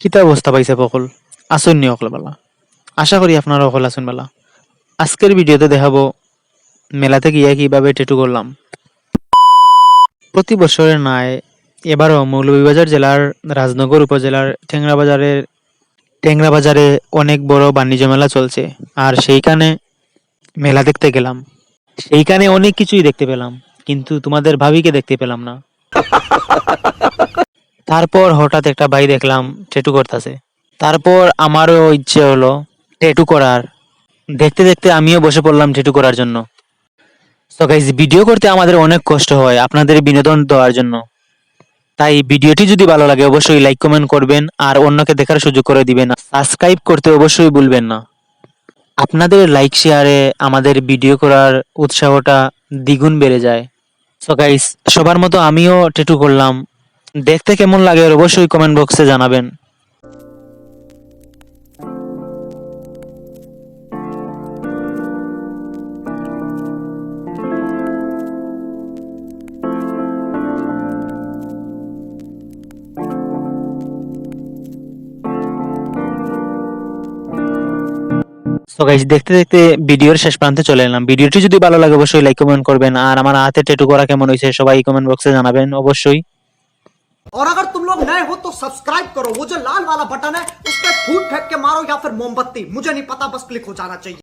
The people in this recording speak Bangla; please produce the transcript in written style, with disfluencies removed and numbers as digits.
কিতা অবস্থা পাইছে সকল আসুন নি অকল বেলা। আশা করি আপনারা অকল আসুন বেলা। আজকের ভিডিওতে দেখাবো মেলাতে গিয়ে কিভাবে ট্যাটু করলাম। প্রতি বছরের ন্যায় এবারও মৌলভীবাজার জেলার রাজনগর উপজেলার টেংরা বাজারে অনেক বড় বাণিজ্য মেলা চলছে। আর সেইখানে মেলা দেখতে গেলাম। সেইখানে অনেক কিছুই দেখতে পেলাম, কিন্তু তোমাদের ভাবিকে দেখতে পেলাম না। তারপর হঠাৎ একটা ভাই দেখলাম ট্যাটু করতেছে। তারপর আমারও ইচ্ছে হলো ট্যাটু করার। দেখতে দেখতে আমিও বসে পড়লাম ট্যাটু করার জন্য। সো গাইস, ভিডিও করতে আমাদের অনেক কষ্ট হয় আপনাদের বিনোদন দেওয়ার জন্য। তাই ভিডিওটি যদি ভালো লাগে অবশ্যই লাইক কমেন্ট করবেন আর অন্যকে দেখার সুযোগ করে দিবেন। সাবস্ক্রাইব করতে অবশ্যই ভুলবেন না। আপনাদের লাইক শেয়ারে আমাদের ভিডিও করার উৎসাহটা দ্বিগুণ বেড়ে যায়। সো গাইস, সবার মতো আমিও ট্যাটু করলাম। দেখতে কেমন লাগে অবশ্যই কমেন্ট বক্সে জানাবেন। সো গাইস, দেখতে দেখতে ভিডিওর শেষ প্রান্তে চলে এলাম। ভিডিওটি যদি ভালো লাগে অবশ্যই লাইক কমেন্ট করবেন আর আমার হাতে ট্যাটু করা কেমন হয়েছে সবাই কমেন্ট বক্সে জানাবেন অবশ্যই। और अगर तुम लोग नए हो तो सब्सक्राइब करो, वो जो लाल वाला बटन है उस पर फूट फेंक के मारो या फिर मोमबत्ती, मुझे नहीं पता, बस क्लिक हो जाना चाहिए।